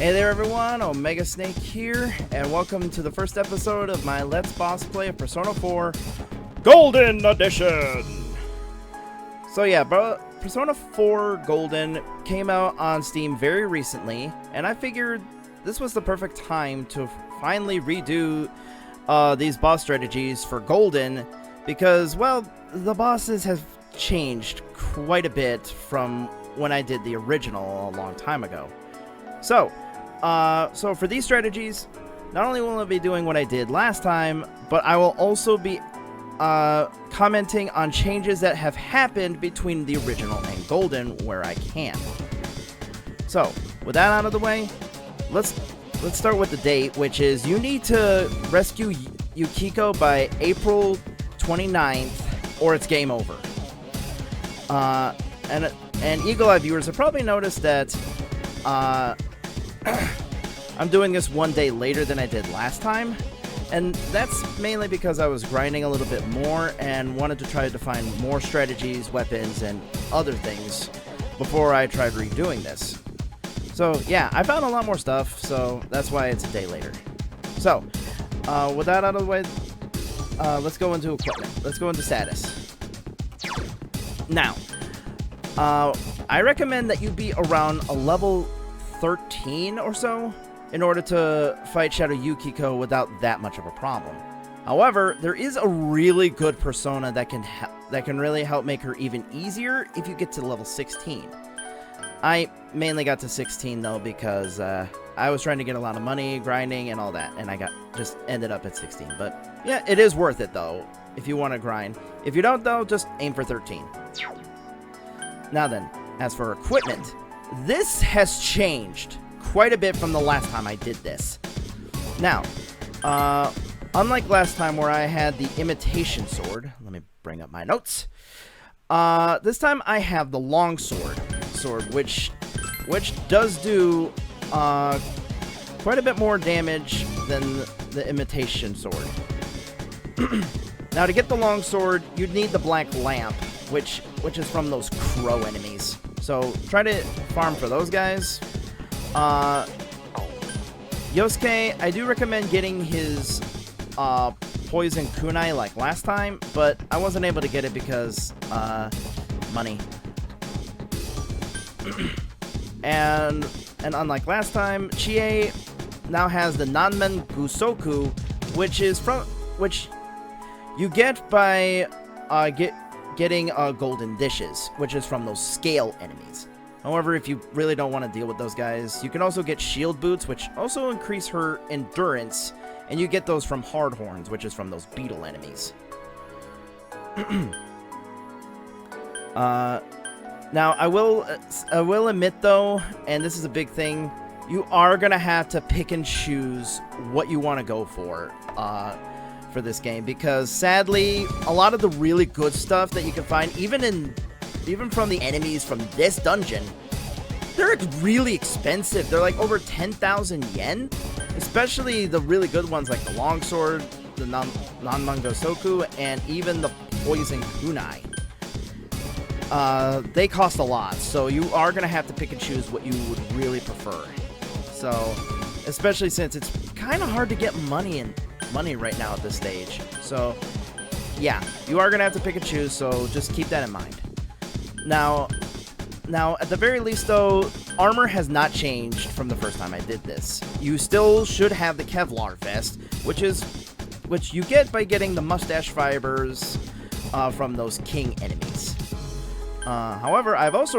Hey there everyone, Omega Snake here, and welcome to the first episode of my Let's Boss Play of Persona 4 Golden Edition! So yeah, Persona 4 Golden came out on Steam very recently, and I figured this was the perfect time to finally redo these boss strategies for Golden, because, well, the bosses have changed quite a bit from when I did the original a long time ago. So for these strategies, not only will I be doing what I did last time, but I will also be commenting on changes that have happened between the original and Golden where I can. So, with that out of the way, let's start with the date, which is you need to rescue Yukiko by April 29th, or it's game over. And Eagle Eye viewers have probably noticed that I'm doing this one day later than I did last time, and that's mainly because I was grinding a little bit more and wanted to try to find more strategies, weapons, and other things before I tried redoing this. So yeah, I found a lot more stuff, so that's why it's a day later. So, with that out of the way, let's go into equipment. Let's go into status. Now, I recommend that you be around a level 13 or so in order to fight Shadow Yukiko without that much of a problem. However, there is a really good persona that can really help make her even easier if you get to level 16. I mainly got to 16 though because I was trying to get a lot of money, grinding, and all that, and I just ended up at 16. But yeah, it is worth it though if you want to grind. If you don't though, just aim for 13. Now then, as for equipment, this has changed quite a bit from the last time I did this. Now, unlike last time where I had the imitation sword, let me bring up my notes. This time I have the long sword, which does do quite a bit more damage than the imitation sword. Now, to get the long sword, you'd need the black lamp, which is from those crow enemies. So try to farm for those guys. Yosuke, I do recommend getting his poison kunai like last time, but I wasn't able to get it because money. and unlike last time, Chie now has the Nanmen Gusoku, which you get by getting golden dishes, which is from those scale enemies. However, if you really don't want to deal with those guys, you can also get shield boots, which also increase her endurance, and you get those from hard horns, which is from those beetle enemies. Now, I will admit though, and this is a big thing, you are gonna have to pick and choose what you want to go for this game, because sadly, a lot of the really good stuff that you can find, even from the enemies from this dungeon, they're really expensive. They're like over 10,000 yen, especially the really good ones like the longsword, the Nanman Gosoku, and even the poison kunai. They cost a lot, so you are going to have to pick and choose what you would really prefer. So, especially since it's kind of hard to get money right now at this stage. So, yeah, you are going to have to pick and choose, so just keep that in mind. Now, at the very least, though, armor has not changed from the first time I did this. You still should have the Kevlar vest, which you get by getting the mustache fibers from those king enemies. However, I've also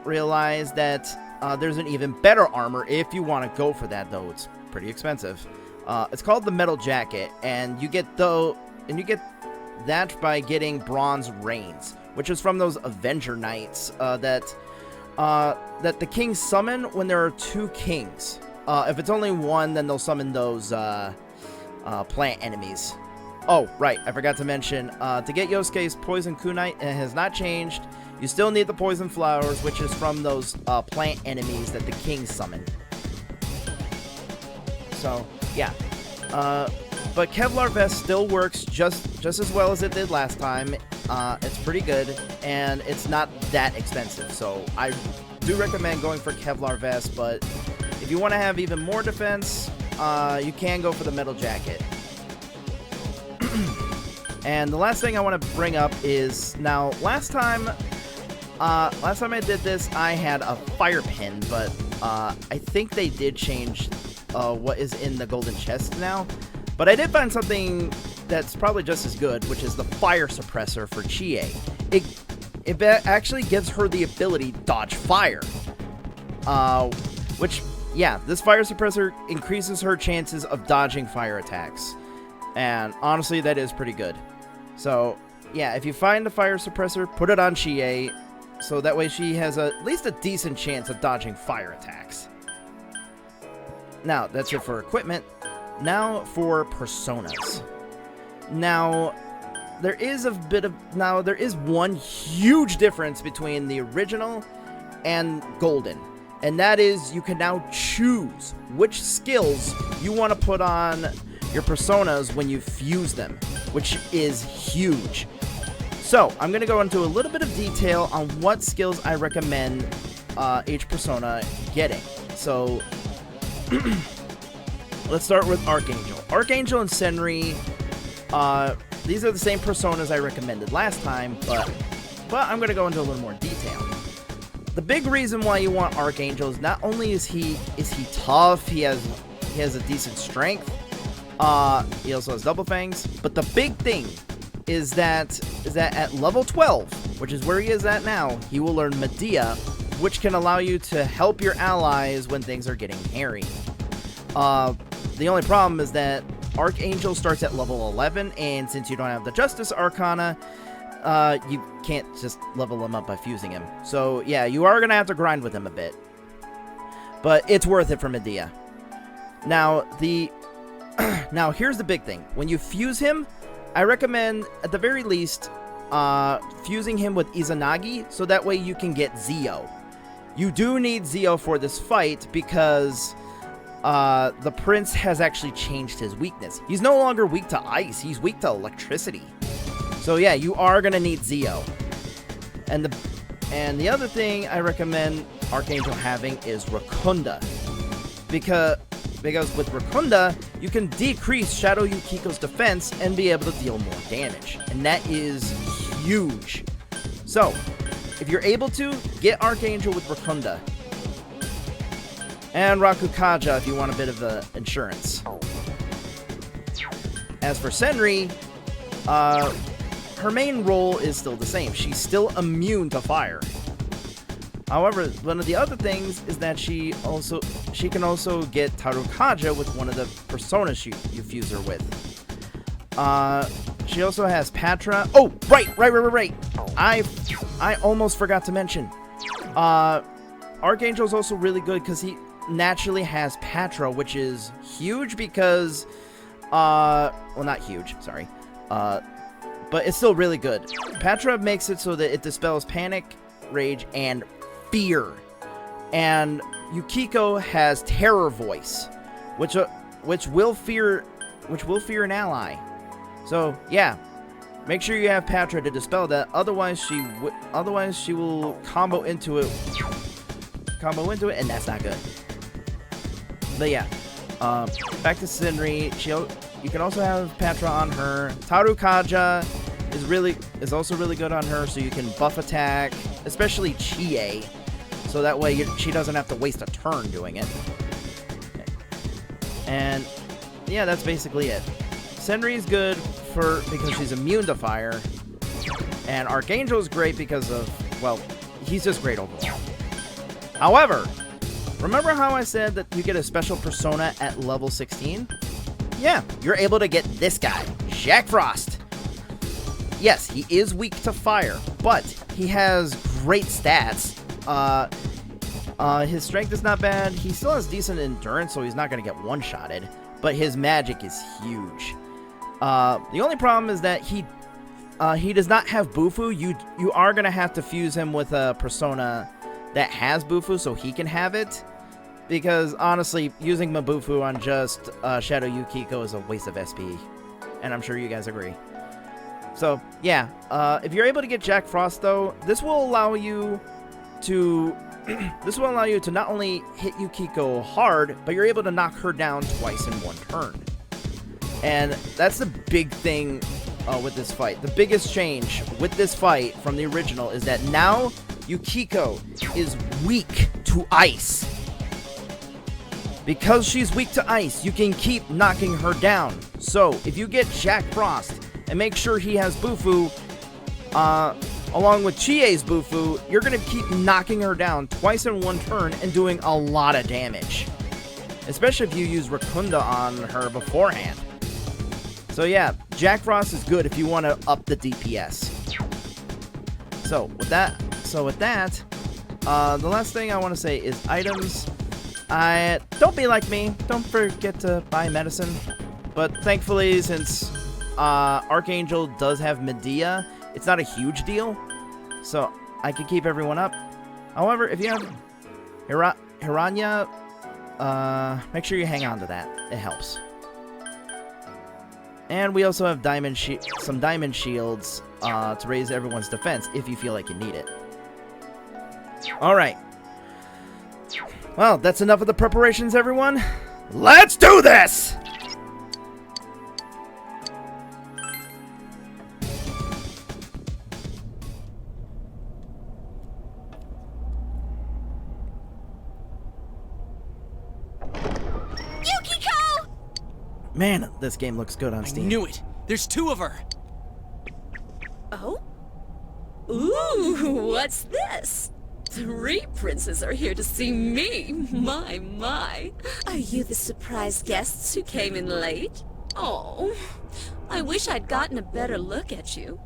realized that there's an even better armor if you want to go for that, though it's pretty expensive. It's called the metal jacket, and you get that by getting bronze reins, which is from those Avenger Knights that the kings summon when there are two kings. If it's only one, then they'll summon those plant enemies. Oh, right, I forgot to mention, to get Yosuke's poison kunai, it has not changed. You still need the poison flowers, which is from those plant enemies that the kings summon. So, yeah. But Kevlar vest still works just as well as it did last time. It's pretty good, and it's not that expensive. So I do recommend going for Kevlar vest, but if you want to have even more defense, you can go for the metal jacket. And the last thing I want to bring up is, now, last time I did this, I had a fire pin, but I think they did change what is in the golden chest now. But I did find something that's probably just as good, which is the fire suppressor for Chie. It actually gives her the ability to dodge fire. Which, yeah, this fire suppressor increases her chances of dodging fire attacks. And honestly, that is pretty good. So, yeah, if you find the fire suppressor, put it on Chie, so that way she has at least a decent chance of dodging fire attacks. Now, that's it for equipment. Now for personas. Now, there is one huge difference between the original and golden. And that is, you can now choose which skills you want to put on your personas when you fuse them, which is huge. So, I'm going to go into a little bit of detail on what skills I recommend each persona getting. So, let's start with Archangel. Archangel and Senri, these are the same personas I recommended last time, but I'm going to go into a little more detail. The big reason why you want Archangel is not only is he tough, he has a decent strength, he also has double fangs, but the big thing is that at level 12, which is where he is at now, he will learn Medea, which can allow you to help your allies when things are getting hairy. The only problem is that Archangel starts at level 11, and since you don't have the Justice Arcana, you can't just level him up by fusing him. So yeah, you are going to have to grind with him a bit. But it's worth it for Medea. Now, now here's the big thing. When you fuse him, I recommend, at the very least, fusing him with Izanagi, so that way you can get Zio. You do need Zio for this fight, because the prince has actually changed his weakness. He's no longer weak to ice, he's weak to electricity. So yeah, you are going to need Zio. And the other thing I recommend Archangel having is Rakunda. Because with Rakunda, you can decrease Shadow Yukiko's defense and be able to deal more damage. And that is huge. So, if you're able to, get Archangel with Rakunda. And Rakukaja if you want a bit of insurance. As for Senri, her main role is still the same. She's still immune to fire. However, one of the other things is that she can also get Tarukaja with one of the personas you fuse her with. She also has Patra. Oh, right. I almost forgot to mention. Archangel's also really good because he naturally has Patra, which is huge because, well, not huge, sorry. But it's still really good. Patra makes it so that it dispels panic, rage, and fear. And Yukiko has Terror Voice, which will fear an ally. So yeah, make sure you have Patra to dispel that. Otherwise, she will combo into it, and that's not good. But yeah, back to Senri. You can also have Patra on her. Tarukaja is also really good on her, so you can buff attack, especially Chie, so that way she doesn't have to waste a turn doing it. And yeah, that's basically it. Senri is good because she's immune to fire, and Archangel is great because of, well, he's just great overall. However, remember how I said that you get a special persona at level 16? Yeah, you're able to get this guy, Jack Frost. Yes, he is weak to fire, but he has great stats. His strength is not bad. He still has decent endurance, so he's not going to get one-shotted. But his magic is huge. The only problem is that he does not have Bufu. You are going to have to fuse him with a persona that has Bufu so he can have it. Because, honestly, using Mabufu on just Shadow Yukiko is a waste of SP. And I'm sure you guys agree. So, yeah. If you're able to get Jack Frost, though, this will allow you to This will allow you to not only hit Yukiko hard, but you're able to knock her down twice in one turn. And that's the big thing with this fight. The biggest change with this fight from the original is that now Yukiko is weak to ice. Because she's weak to ice, you can keep knocking her down. So, if you get Jack Frost and make sure he has Bufu, along with Chie's Bufu, you're going to keep knocking her down twice in one turn and doing a lot of damage. Especially if you use Rakunda on her beforehand. So yeah, Jack Frost is good if you want to up the DPS. So with that, the last thing I want to say is items. Don't be like me. Don't forget to buy medicine. But thankfully, since Archangel does have Medea, it's not a huge deal. So I can keep everyone up. However, if you have Hiranya, make sure you hang on to that. It helps. And we also have some diamond shields to raise everyone's defense if you feel like you need it. Alright. Well, that's enough of the preparations, everyone. Let's do this! Man, this game looks good on Steam. I knew it! There's two of her! Oh? Ooh, what's this? 3 princes are here to see me. My. Are you the surprise guests who came in late? Oh, I wish I'd gotten a better look at you.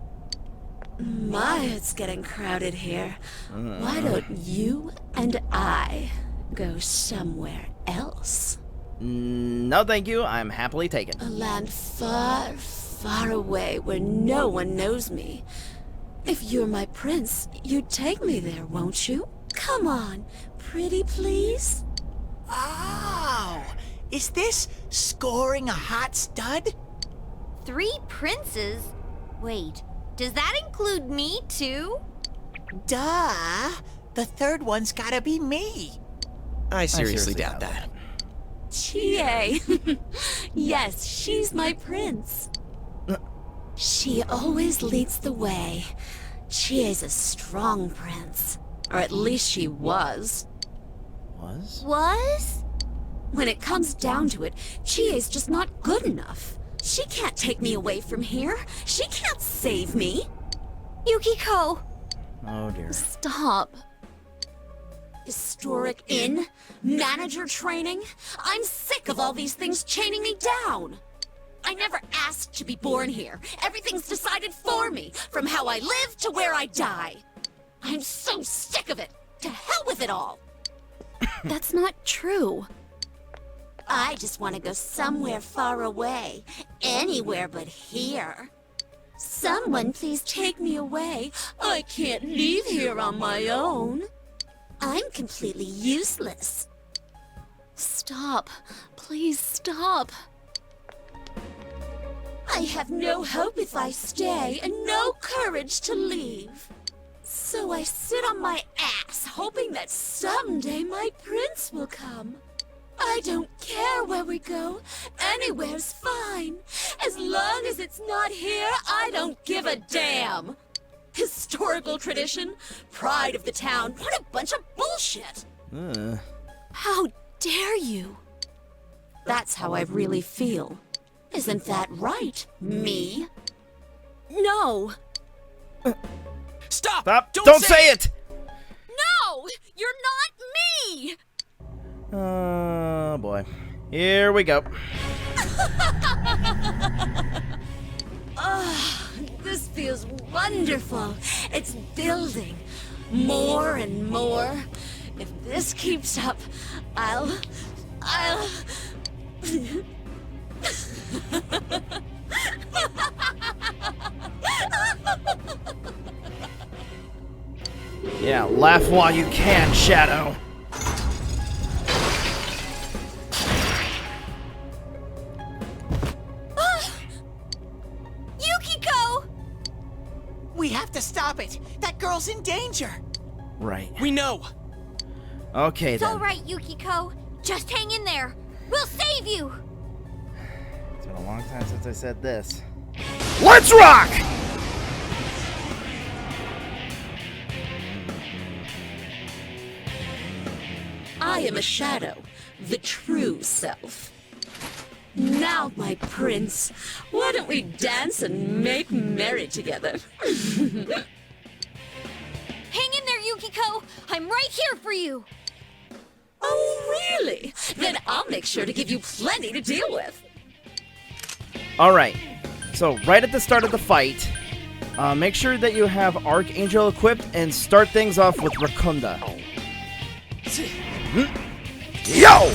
My, it's getting crowded here. Why don't you and I go somewhere else? No, thank you. I'm happily taken. A land far, far away where no one knows me. If you're my prince, you'd take me there, won't you? Come on, pretty please? Oh, is this scoring a hot stud? 3 princes? Wait, does that include me too? Duh. The third one's gotta be me. I seriously doubt that. Chie. Yes, she's my prince. She always leads the way. Chie's a strong prince. Or at least she was. Was? When it comes down to it, Chie's just not good enough. She can't take me away from here. She can't save me. Yukiko! Oh dear. Stop. Historic inn? Manager training? I'm sick of all these things chaining me down. I never asked to be born here. Everything's decided for me, from how I live to where I die. I'm so sick of it. To hell with it all. That's not true. I just want to go somewhere far away. Anywhere but here. Someone please take me away. I can't leave here on my own. I'm completely useless. Stop. Please stop. I have no hope if I stay, and no courage to leave. So I sit on my ass, hoping that someday my prince will come. I don't care where we go. Anywhere's fine. As long as it's not here, I don't give a damn. Historical tradition, pride of the town. What a bunch of bullshit. How dare you? That's how I really feel. Isn't that right, me? No. Stop! Don't say it! No! You're not me! Oh boy. Here we go. This feels wonderful. It's building. More and more. If this keeps up, I'll... Yeah, laugh while you can, Shadow. Yukiko! We have to stop it. That girl's in danger. Right. We know! Okay, It's then. all right, Yukiko. Just hang in there. We'll save you. It's been a long time since I said this. Let's rock! I am a shadow, the true self. Now, my prince, why don't we dance and make merry together? Hang in there, Yukiko. I'm right here for you. Oh, really? Then I'll make sure to give you plenty to deal with. Alright, so right at the start of the fight, make sure that you have Archangel equipped and start things off with Rakunda. Yo!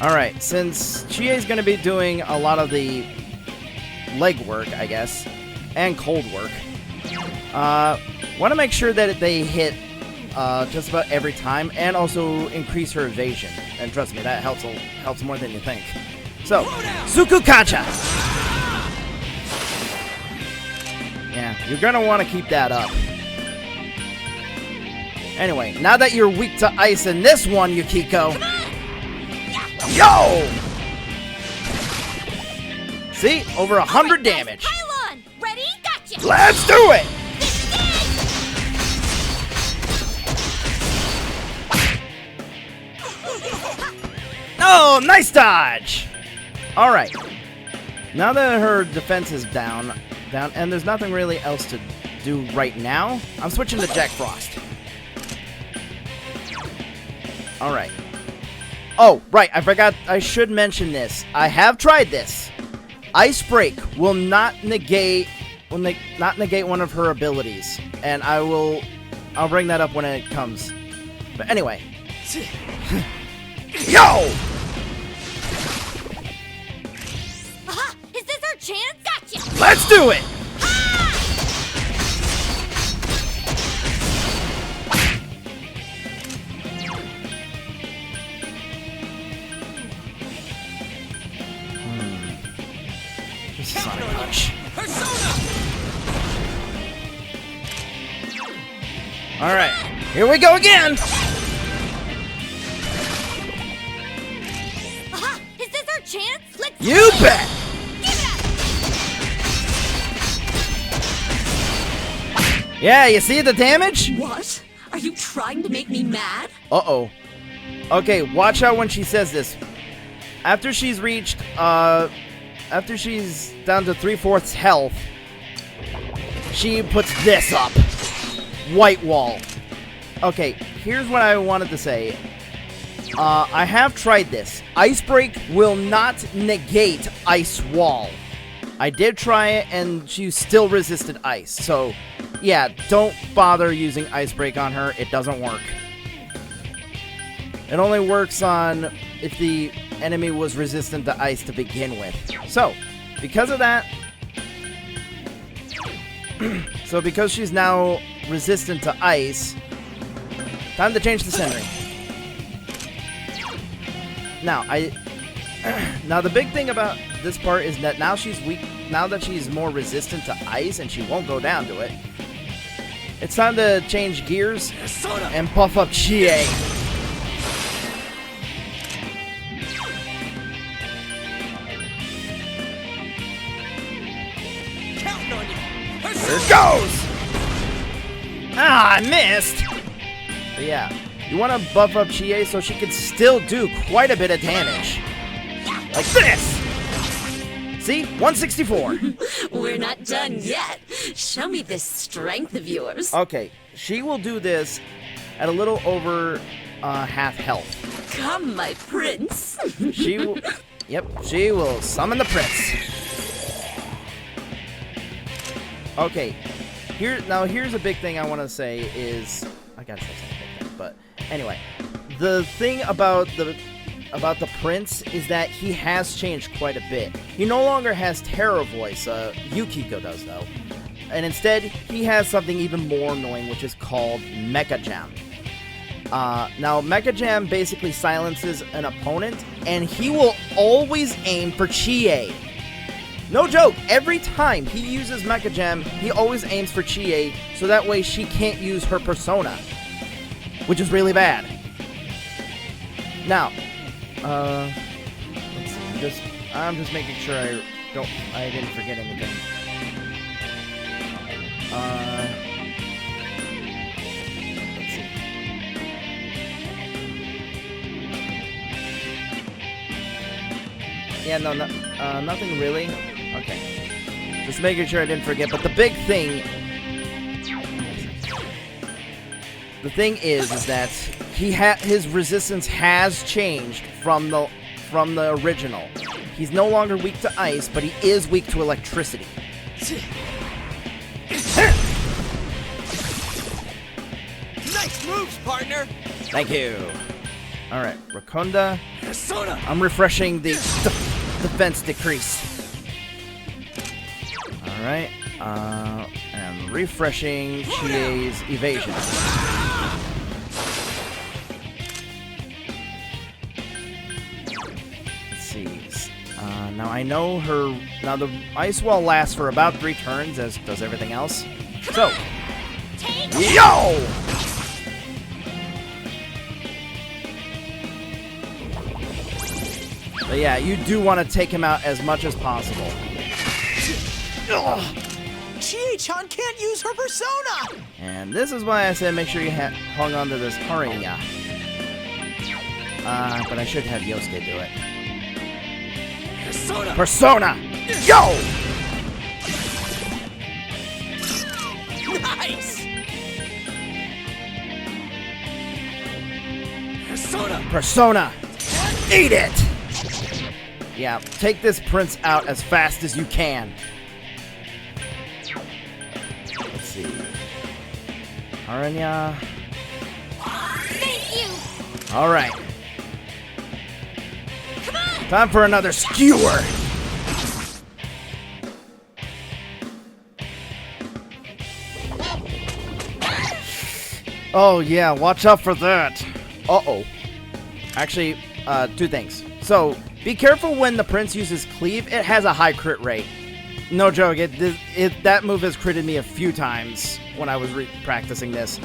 Alright, since Chie's going to be doing a lot of the leg work, I guess, and cold work, want to make sure that they hit just about every time, and also increase her evasion. And trust me, that helps more than you think. So, Sukukacha! Yeah, you're going to want to keep that up. Anyway, now that you're weak to ice in this one, Yukiko... Yo! See? Over 100 damage. Pile on. Ready? Gotcha. Let's do it! Oh, nice dodge! Alright. Now that her defense is down, and there's nothing really else to do right now, I'm switching to Jack Frost. Alright. Oh, right, I forgot, I should mention this. I have tried this. Ice Break will not negate one of her abilities. And I'll bring that up when it comes. But anyway. Yo! Aha! Is this our chance? Gotcha. Let's do it! Sonic Punch. Alright, here we go again! Aha! Is this our chance? Let's You bet! Give it up! Yeah, you see the damage? What? Are you trying to make me mad? Uh-oh. Okay, watch out when she says this. After she's reached, after she's down to 3/4 health, she puts this up. White Wall. Okay, here's what I wanted to say. I have tried this. Ice Break will not negate Ice Wall. I did try it, and she still resisted ice. So, yeah, don't bother using Ice Break on her. It doesn't work. It only works on if the enemy was resistant to ice to begin with. So, because of that... so, because she's now resistant to ice, time to change the scenery. Now, now the big thing about this part is that now she's weak. Now that she's more resistant to ice and she won't go down to it, it's time to change gears and buff up Chie. Here it goes! Ah, I missed! But yeah, you want to buff up Chie so she can still do quite a bit of damage. Like this! See? 164. We're not done yet. Show me this strength of yours. Okay, she will do this at a little over half health. Come, my prince. She will... Yep, she will summon the prince. Okay, here's a big thing I want to say is... I gotta say something big thing, but anyway. The thing about the prince is that he has changed quite a bit. He no longer has terror voice, Yukiko does though. And instead, he has something even more annoying, which is called Mecha Jam. Now, Mecha Jam basically silences an opponent, and he will always aim for Chie. No joke, every time he uses Mecha Jam, he always aims for Chie, so that way she can't use her persona. which is really bad. Now, let's see. I'm just making sure I didn't forget anything. Let's see. Yeah, no, nothing really. Okay. Just making sure I didn't forget. But the big thing, is that his resistance has changed from the original. He's no longer weak to ice, but he is weak to electricity. Nice moves, partner. Thank you. All right, Rakunda. Persona. I'm refreshing the defense decrease. All right, and refreshing Chie's evasion. Let's see. Now I know her. Now the ice wall lasts for about 3 turns, as does everything else. So, yo! But yeah, you do want to take him out as much as possible. Chie-chan can't use her persona! And this is why I said make sure you hung on to this Harinya. But I should have Yosuke do it. Persona. Persona! Yo! Nice. Persona. Persona! Eat it! Yeah, take this prince out as fast as you can. Let's see. Harinya. Thank you! Alright. Come on! Time for another skewer! Oh yeah, watch out for that. Uh-oh. Actually, 2 things. So, be careful when the prince uses cleave. It has a high crit rate. No joke, that move has critted me a few times when I was practicing this.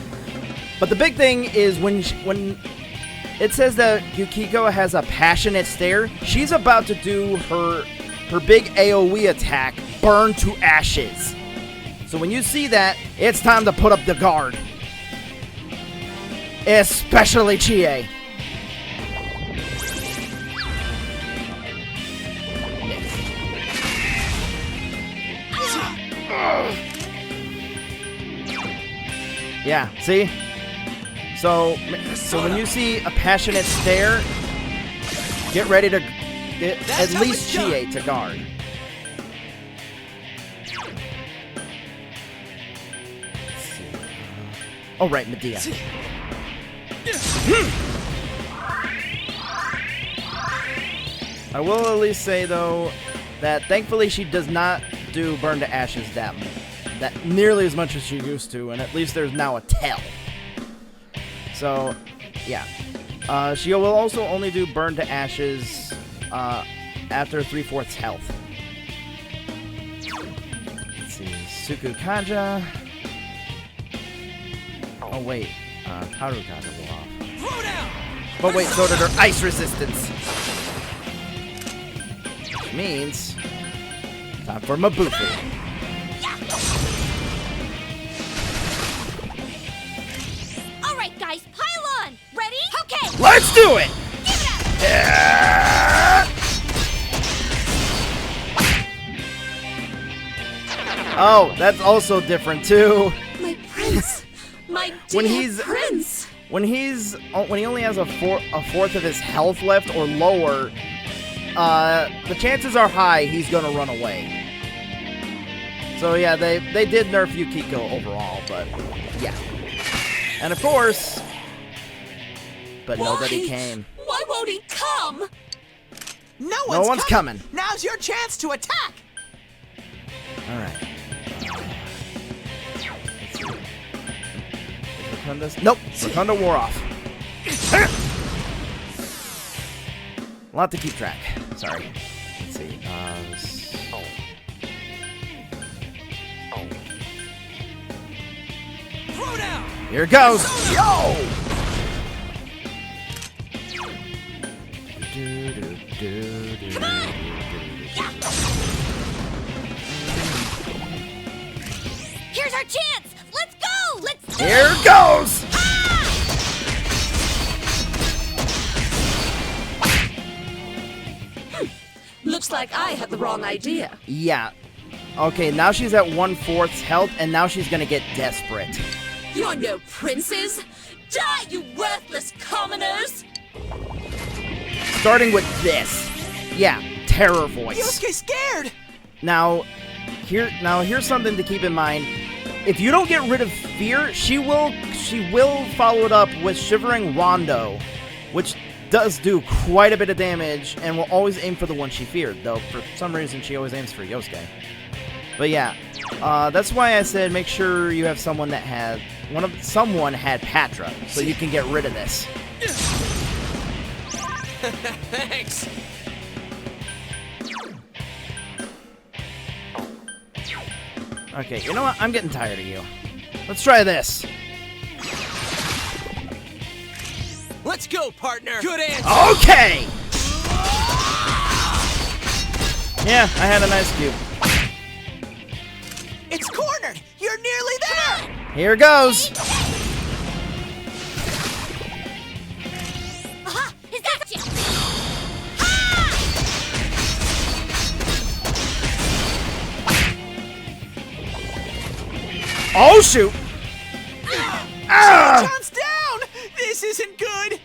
But the big thing is when it says that Yukiko has a passionate stare, she's about to do her big AoE attack, Burn to Ashes. So when you see that, it's time to put up the guard. Especially Chie. Yeah, see? So when you see a passionate stare, get ready to get at least Chie to guard. Let's see. Oh, right, Medea. I will at least say, though, that thankfully she does not do Burn to Ashes that nearly as much as she used to, and at least there's now a tell. So, yeah. She will also only do Burn to Ashes after 3/4 health. Let's see. Suku Kaja. Oh, wait. Taru Kaja will off. But wait, so did her ice resistance. Which means time for Mabufu. All right, guys, pile on. Ready? Okay. Let's do it! Give it up. Yeah. Oh, that's also different too. My prince! My dear prince! When he only has a fourth of his health left or lower, the chances are high he's gonna run away. So yeah, they did nerf Yukiko overall, but yeah. And of course, but nobody came. Why won't he come? No No one's coming. coming. Now's your chance to attack. All right. Nope, Rakunda wore off. A lot to keep track. Sorry. Let's see. Throw down. Here it goes. Yo! Here's our chance! Let's go! Let's do Here it! goes! Looks like I had the wrong idea. Yeah. Okay, now she's at 1/4 health, and now she's gonna get desperate. You're no princes. Die, you worthless commoners! Starting with this. Yeah, terror voice. Yosuke's scared! Now here's something to keep in mind. If you don't get rid of fear, she will follow it up with Shivering Rondo, which does do quite a bit of damage and will always aim for the one she feared, though for some reason she always aims for Yosuke. But yeah, that's why I said make sure you have someone that had someone had Patra, so you can get rid of this. Thanks. Okay, you know what? I'm getting tired of you. Let's try this. Let's go, partner. Good answer. Okay! Yeah, I had a nice cube. It's cornered! You're nearly there! Here goes. Aha! Is that you? Oh, shoot! Ah! John's down! This isn't good!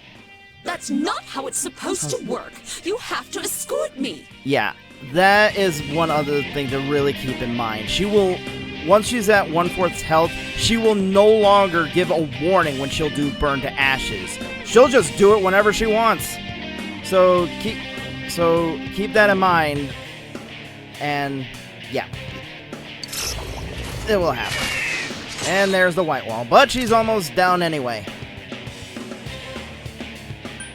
That's not how it's supposed to work. You have to escort me. Yeah, that is one other thing to really keep in mind. She will, once she's at 1/4 health, she will no longer give a warning when she'll do burn to ashes. She'll just do it whenever she wants. So keep that in mind. And yeah, it will happen. And there's the white wall, but she's almost down anyway.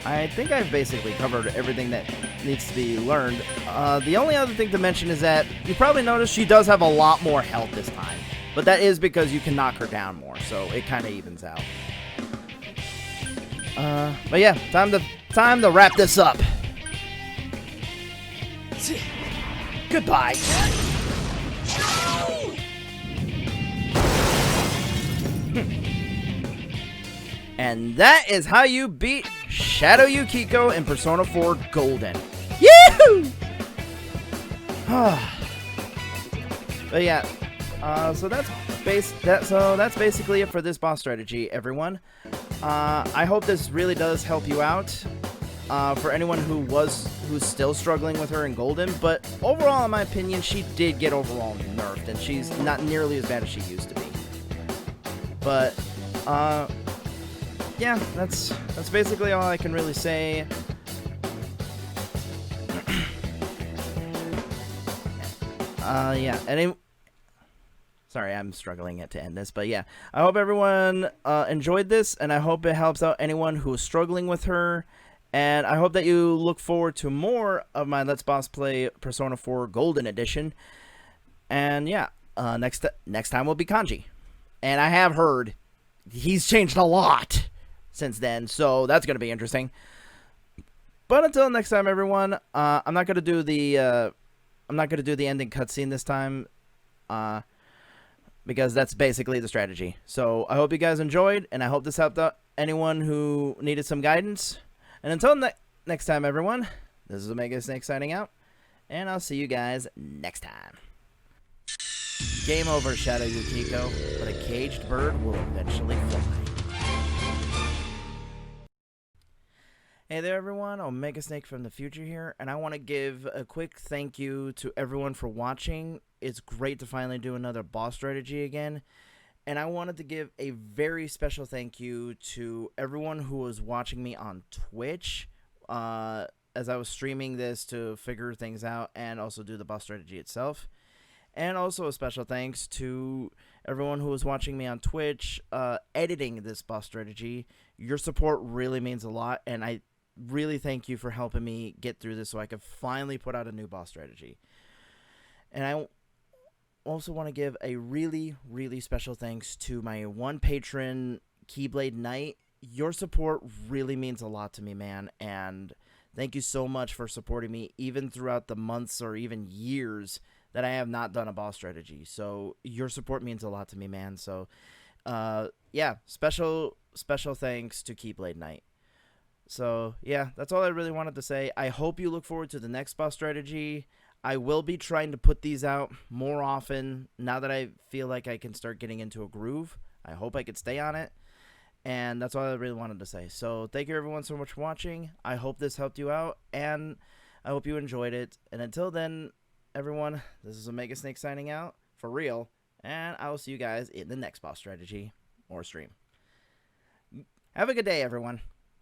I think I've basically covered everything that needs to be learned. The only other thing to mention is that you probably noticed she does have a lot more health this time. But that is because you can knock her down more, so it kind of evens out. But yeah, time to wrap this up. Goodbye. And that is how you beat Shadow Yukiko in Persona 4 Golden. Yahoo! But yeah, so that's basically it for this boss strategy, everyone. I hope this really does help you out. For anyone who's still struggling with her in Golden, but overall, in my opinion, she did get overall nerfed, and she's not nearly as bad as she used to be. But yeah, that's basically all I can really say. Yeah, sorry, I'm struggling to end this, but yeah, I hope everyone enjoyed this, and I hope it helps out anyone who is struggling with her, and I hope that you look forward to more of my Let's Boss Play Persona 4 Golden Edition. And yeah, next time will be Kanji, and I have heard he's changed a lot since then, so that's going to be interesting. But until next time, everyone, I'm not going to do the ending cutscene this time, because that's basically the strategy. So I hope you guys enjoyed, and I hope this helped out anyone who needed some guidance. And until next time, everyone, this is Omega Snake signing out, and I'll see you guys next time. Game over, Shadow Yukiko, but a caged bird will eventually fly. Hey there, everyone, Omega Snake from the future here, and I want to give a quick thank you to everyone for watching. It's great to finally do another boss strategy again, and I wanted to give a very special thank you to everyone who was watching me on Twitch as I was streaming this to figure things out and also do the boss strategy itself. And also a special thanks to everyone who was watching me on Twitch editing this boss strategy. Your support really means a lot, and I really thank you for helping me get through this so I could finally put out a new boss strategy. And I also want to give a really, really special thanks to my one patron, Keyblade Knight. Your support really means a lot to me, man, and Thank you so much for supporting me, even throughout the months or even years that I have not done a boss strategy. So your support means a lot to me, man. So, yeah, special thanks to Keyblade Knight. So, yeah, that's all I really wanted to say. I hope you look forward to the next boss strategy. I will be trying to put these out more often now that I feel like I can start getting into a groove. I hope I could stay on it. And that's all I really wanted to say. So thank you everyone so much for watching. I hope this helped you out, and I hope you enjoyed it. And until then, everyone, this is Omega Snake signing out for real, and I will see you guys in the next boss strategy or stream. Have a good day, everyone.